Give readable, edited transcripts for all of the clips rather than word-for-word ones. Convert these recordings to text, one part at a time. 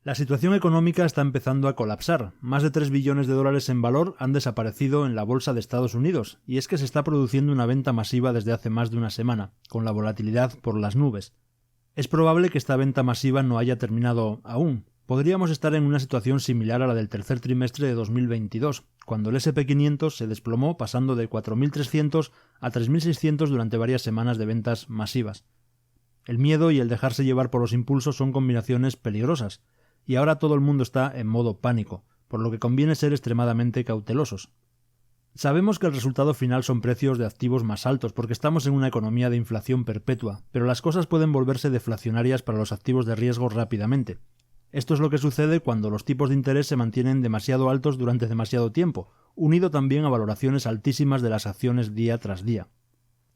La situación económica está empezando a colapsar. Más de 3 billones de dólares en valor han desaparecido en la bolsa de Estados Unidos, y es que se está produciendo una venta masiva desde hace más de una semana, con la volatilidad por las nubes. Es probable que esta venta masiva no haya terminado aún. Podríamos estar en una situación similar a la del tercer trimestre de 2022, cuando el S&P 500 se desplomó pasando de 4.300 a 3.600 durante varias semanas de ventas masivas. El miedo y el dejarse llevar por los impulsos son combinaciones peligrosas, y ahora todo el mundo está en modo pánico, por lo que conviene ser extremadamente cautelosos. Sabemos que el resultado final son precios de activos más altos porque estamos en una economía de inflación perpetua, pero las cosas pueden volverse deflacionarias para los activos de riesgo rápidamente. Esto es lo que sucede cuando los tipos de interés se mantienen demasiado altos durante demasiado tiempo, unido también a valoraciones altísimas de las acciones día tras día.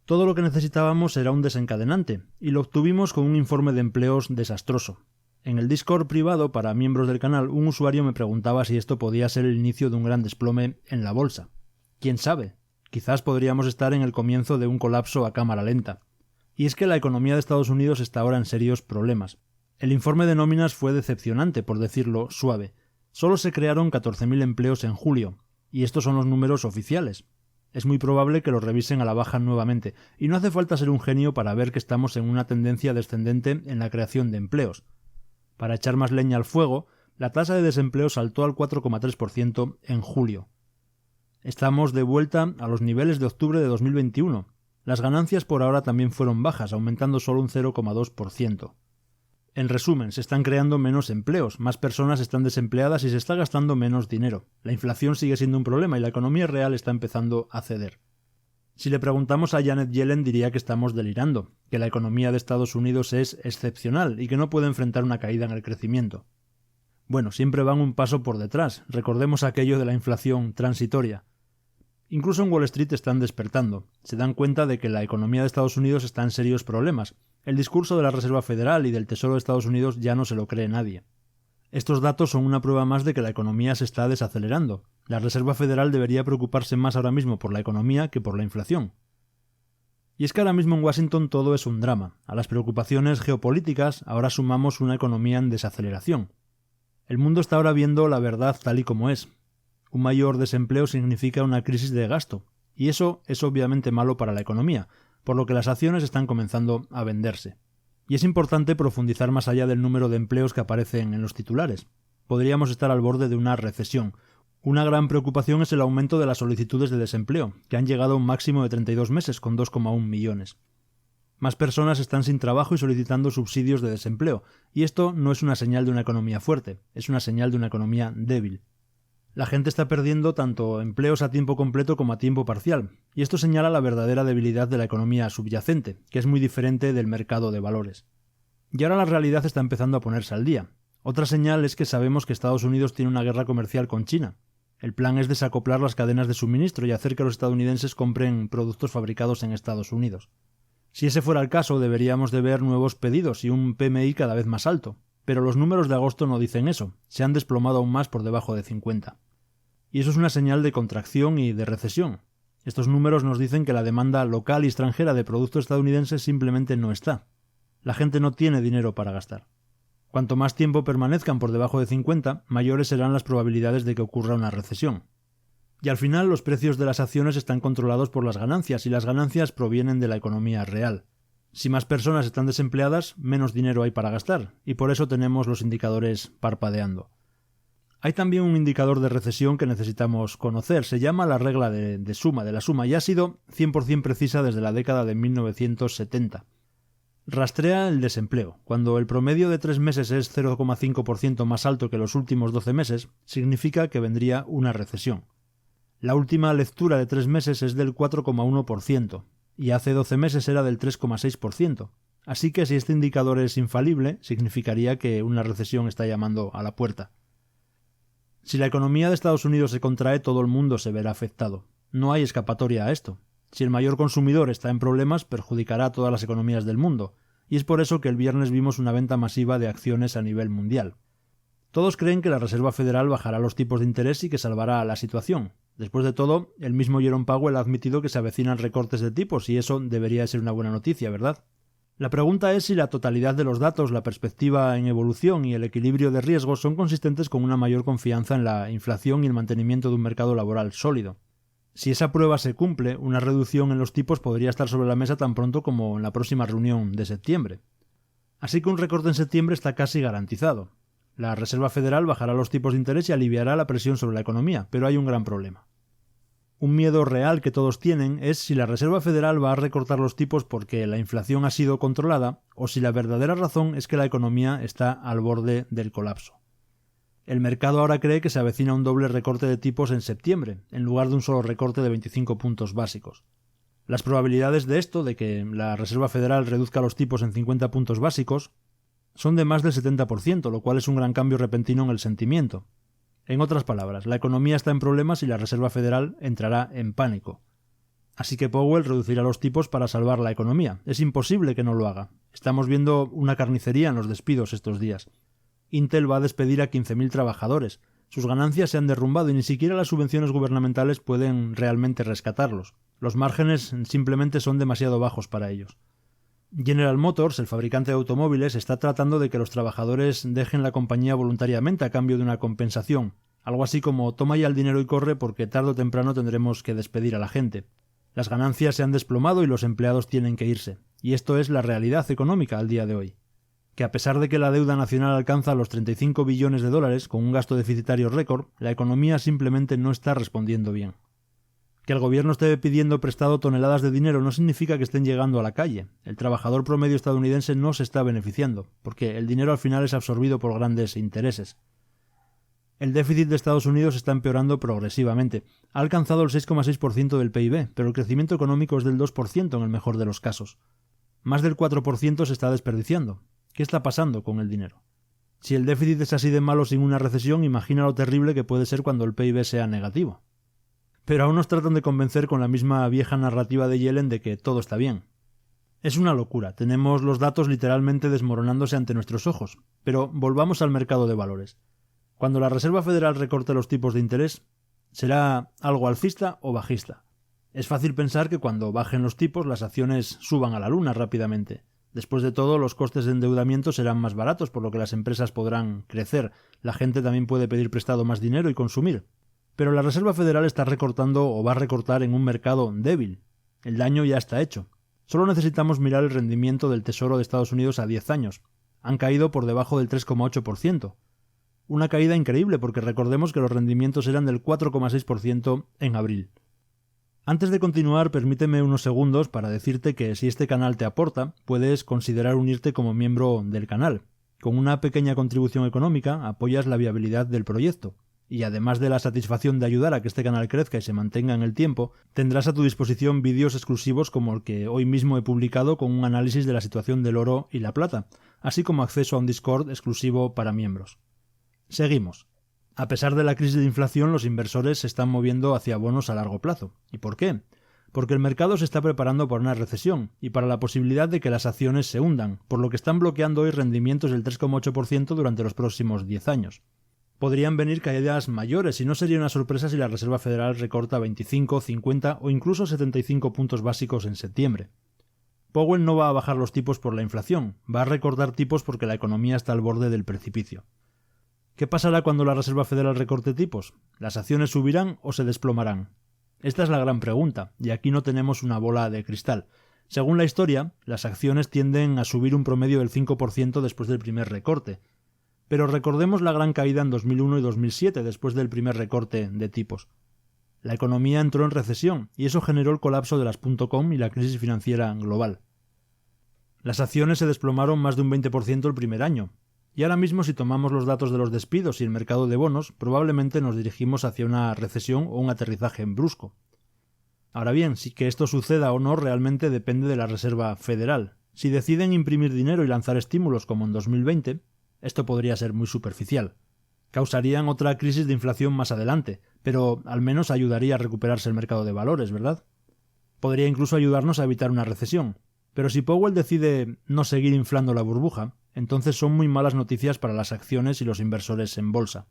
Todo lo que necesitábamos era un desencadenante, y lo obtuvimos con un informe de empleos desastroso. En el Discord privado para miembros del canal, un usuario me preguntaba si esto podía ser el inicio de un gran desplome en la bolsa. ¿Quién sabe? Quizás podríamos estar en el comienzo de un colapso a cámara lenta. Y es que la economía de Estados Unidos está ahora en serios problemas. El informe de nóminas fue decepcionante, por decirlo suave. Solo se crearon 14.000 empleos en julio, y estos son los números oficiales. Es muy probable que los revisen a la baja nuevamente, y no hace falta ser un genio para ver que estamos en una tendencia descendente en la creación de empleos. Para echar más leña al fuego, la tasa de desempleo saltó al 4,3% en julio. Estamos de vuelta a los niveles de octubre de 2021. Las ganancias por ahora también fueron bajas, aumentando solo un 0,2%. En resumen, se están creando menos empleos, más personas están desempleadas y se está gastando menos dinero. La inflación sigue siendo un problema y la economía real está empezando a ceder. Si le preguntamos a Janet Yellen diría que estamos delirando, que la economía de Estados Unidos es excepcional y que no puede enfrentar una caída en el crecimiento. Bueno, siempre van un paso por detrás, recordemos aquello de la inflación transitoria. Incluso en Wall Street están despertando, se dan cuenta de que la economía de Estados Unidos está en serios problemas. El discurso de la Reserva Federal y del Tesoro de Estados Unidos ya no se lo cree nadie. Estos datos son una prueba más de que la economía se está desacelerando. La Reserva Federal debería preocuparse más ahora mismo por la economía que por la inflación. Y es que ahora mismo en Washington todo es un drama. A las preocupaciones geopolíticas ahora sumamos una economía en desaceleración. El mundo está ahora viendo la verdad tal y como es. Un mayor desempleo significa una crisis de gasto, y eso es obviamente malo para la economía, por lo que las acciones están comenzando a venderse. Y es importante profundizar más allá del número de empleos que aparecen en los titulares. Podríamos estar al borde de una recesión. Una gran preocupación es el aumento de las solicitudes de desempleo, que han llegado a un máximo de 32 meses con 2,1 millones. Más personas están sin trabajo y solicitando subsidios de desempleo, y esto no es una señal de una economía fuerte, es una señal de una economía débil. La gente está perdiendo tanto empleos a tiempo completo como a tiempo parcial, y esto señala la verdadera debilidad de la economía subyacente, que es muy diferente del mercado de valores. Y ahora la realidad está empezando a ponerse al día. Otra señal es que sabemos que Estados Unidos tiene una guerra comercial con China. El plan es desacoplar las cadenas de suministro y hacer que los estadounidenses compren productos fabricados en Estados Unidos. Si ese fuera el caso, deberíamos de ver nuevos pedidos y un PMI cada vez más alto, pero los números de agosto no dicen eso, se han desplomado aún más por debajo de 50. Y eso es una señal de contracción y de recesión. Estos números nos dicen que la demanda local y extranjera de productos estadounidenses simplemente no está. La gente no tiene dinero para gastar. Cuanto más tiempo permanezcan por debajo de 50, mayores serán las probabilidades de que ocurra una recesión. Y al final los precios de las acciones están controlados por las ganancias, y las ganancias provienen de la economía real. Si más personas están desempleadas, menos dinero hay para gastar, y por eso tenemos los indicadores parpadeando. Hay también un indicador de recesión que necesitamos conocer, se llama la regla de la suma, y ha sido 100% precisa desde la década de 1970. Rastrea el desempleo. Cuando el promedio de 3 meses es 0,5% más alto que los últimos 12 meses, significa que vendría una recesión. La última lectura de 3 meses es del 4,1%, y hace 12 meses era del 3,6%. Así que si este indicador es infalible, significaría que una recesión está llamando a la puerta. Si la economía de Estados Unidos se contrae, todo el mundo se verá afectado. No hay escapatoria a esto. Si el mayor consumidor está en problemas, perjudicará a todas las economías del mundo, y es por eso que el viernes vimos una venta masiva de acciones a nivel mundial. Todos creen que la Reserva Federal bajará los tipos de interés y que salvará la situación. Después de todo, el mismo Jerome Powell ha admitido que se avecinan recortes de tipos, y eso debería ser una buena noticia, ¿verdad? La pregunta es si la totalidad de los datos, la perspectiva en evolución y el equilibrio de riesgos son consistentes con una mayor confianza en la inflación y el mantenimiento de un mercado laboral sólido. Si esa prueba se cumple, una reducción en los tipos podría estar sobre la mesa tan pronto como en la próxima reunión de septiembre. Así que un recorte en septiembre está casi garantizado. La Reserva Federal bajará los tipos de interés y aliviará la presión sobre la economía, pero hay un gran problema. Un miedo real que todos tienen es si la Reserva Federal va a recortar los tipos porque la inflación ha sido controlada o si la verdadera razón es que la economía está al borde del colapso. El mercado ahora cree que se avecina un doble recorte de tipos en septiembre, en lugar de un solo recorte de 25 puntos básicos. Las probabilidades de esto, de que la Reserva Federal reduzca los tipos en 50 puntos básicos, son de más del 70%, lo cual es un gran cambio repentino en el sentimiento. En otras palabras, la economía está en problemas y la Reserva Federal entrará en pánico. Así que Powell reducirá los tipos para salvar la economía. Es imposible que no lo haga. Estamos viendo una carnicería en los despidos estos días. Intel va a despedir a 15.000 trabajadores. Sus ganancias se han derrumbado y ni siquiera las subvenciones gubernamentales pueden realmente rescatarlos. Los márgenes simplemente son demasiado bajos para ellos. General Motors, el fabricante de automóviles, está tratando de que los trabajadores dejen la compañía voluntariamente a cambio de una compensación, algo así como toma ya el dinero y corre porque tarde o temprano tendremos que despedir a la gente. Las ganancias se han desplomado y los empleados tienen que irse, y esto es la realidad económica al día de hoy. Que a pesar de que la deuda nacional alcanza los 35 billones de dólares con un gasto deficitario récord, la economía simplemente no está respondiendo bien. Que el gobierno esté pidiendo prestado toneladas de dinero no significa que estén llegando a la calle. El trabajador promedio estadounidense no se está beneficiando, porque el dinero al final es absorbido por grandes intereses. El déficit de Estados Unidos está empeorando progresivamente. Ha alcanzado el 6,6% del PIB, pero el crecimiento económico es del 2% en el mejor de los casos. Más del 4% se está desperdiciando. ¿Qué está pasando con el dinero? Si el déficit es así de malo sin una recesión, imagina lo terrible que puede ser cuando el PIB sea negativo. Pero aún nos tratan de convencer con la misma vieja narrativa de Yellen de que todo está bien. Es una locura, tenemos los datos literalmente desmoronándose ante nuestros ojos. Pero volvamos al mercado de valores. Cuando la Reserva Federal recorte los tipos de interés, ¿será algo alcista o bajista? Es fácil pensar que cuando bajen los tipos las acciones suban a la luna rápidamente. Después de todo, los costes de endeudamiento serán más baratos, por lo que las empresas podrán crecer. La gente también puede pedir prestado más dinero y consumir. Pero la Reserva Federal está recortando o va a recortar en un mercado débil. El daño ya está hecho. Solo necesitamos mirar el rendimiento del Tesoro de Estados Unidos a 10 años. Han caído por debajo del 3,8%. Una caída increíble porque recordemos que los rendimientos eran del 4,6% en abril. Antes de continuar, permíteme unos segundos para decirte que si este canal te aporta, puedes considerar unirte como miembro del canal. Con una pequeña contribución económica apoyas la viabilidad del proyecto. Y además de la satisfacción de ayudar a que este canal crezca y se mantenga en el tiempo, tendrás a tu disposición vídeos exclusivos como el que hoy mismo he publicado con un análisis de la situación del oro y la plata, así como acceso a un Discord exclusivo para miembros. Seguimos. A pesar de la crisis de inflación, los inversores se están moviendo hacia bonos a largo plazo. ¿Y por qué? Porque el mercado se está preparando para una recesión y para la posibilidad de que las acciones se hundan, por lo que están bloqueando hoy rendimientos del 3,8% durante los próximos 10 años. Podrían venir caídas mayores y no sería una sorpresa si la Reserva Federal recorta 25, 50 o incluso 75 puntos básicos en septiembre. Powell no va a bajar los tipos por la inflación, va a recortar tipos porque la economía está al borde del precipicio. ¿Qué pasará cuando la Reserva Federal recorte tipos? ¿Las acciones subirán o se desplomarán? Esta es la gran pregunta, y aquí no tenemos una bola de cristal. Según la historia, las acciones tienden a subir un promedio del 5% después del primer recorte. Pero recordemos la gran caída en 2001 y 2007 después del primer recorte de tipos. La economía entró en recesión y eso generó el colapso de las .com y la crisis financiera global. Las acciones se desplomaron más de un 20% el primer año. Y ahora mismo, si tomamos los datos de los despidos y el mercado de bonos, probablemente nos dirigimos hacia una recesión o un aterrizaje brusco. Ahora bien, si que esto suceda o no realmente depende de la Reserva Federal. Si deciden imprimir dinero y lanzar estímulos como en 2020, esto podría ser muy superficial. Causarían otra crisis de inflación más adelante, pero al menos ayudaría a recuperarse el mercado de valores, ¿verdad? Podría incluso ayudarnos a evitar una recesión. Pero si Powell decide no seguir inflando la burbuja, entonces son muy malas noticias para las acciones y los inversores en bolsa.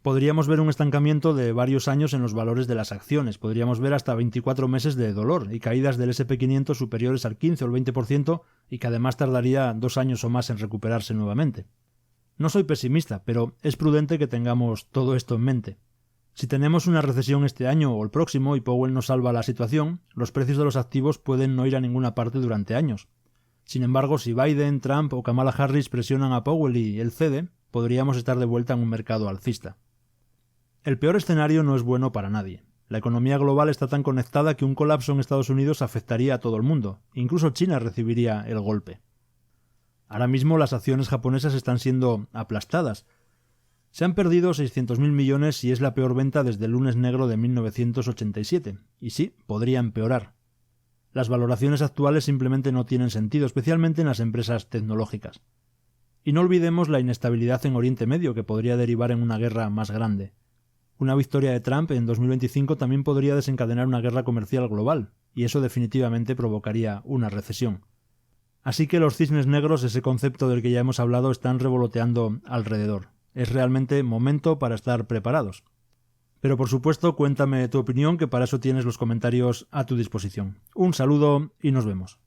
Podríamos ver un estancamiento de varios años en los valores de las acciones, podríamos ver hasta 24 meses de dolor y caídas del S&P 500 superiores al 15 o el 20% y que además tardaría 2 años o más en recuperarse nuevamente. No soy pesimista, pero es prudente que tengamos todo esto en mente. Si tenemos una recesión este año o el próximo y Powell no salva la situación, los precios de los activos pueden no ir a ninguna parte durante años. Sin embargo, si Biden, Trump o Kamala Harris presionan a Powell y él cede, podríamos estar de vuelta en un mercado alcista. El peor escenario no es bueno para nadie. La economía global está tan conectada que un colapso en Estados Unidos afectaría a todo el mundo. Incluso China recibiría el golpe. Ahora mismo las acciones japonesas están siendo aplastadas. Se han perdido 600.000 millones y es la peor venta desde el lunes negro de 1987. Y sí, podría empeorar. Las valoraciones actuales simplemente no tienen sentido, especialmente en las empresas tecnológicas. Y no olvidemos la inestabilidad en Oriente Medio, que podría derivar en una guerra más grande. Una victoria de Trump en 2025 también podría desencadenar una guerra comercial global, y eso definitivamente provocaría una recesión. Así que los cisnes negros, ese concepto del que ya hemos hablado, están revoloteando alrededor. Es realmente momento para estar preparados. Pero por supuesto, cuéntame tu opinión, que para eso tienes los comentarios a tu disposición. Un saludo y nos vemos.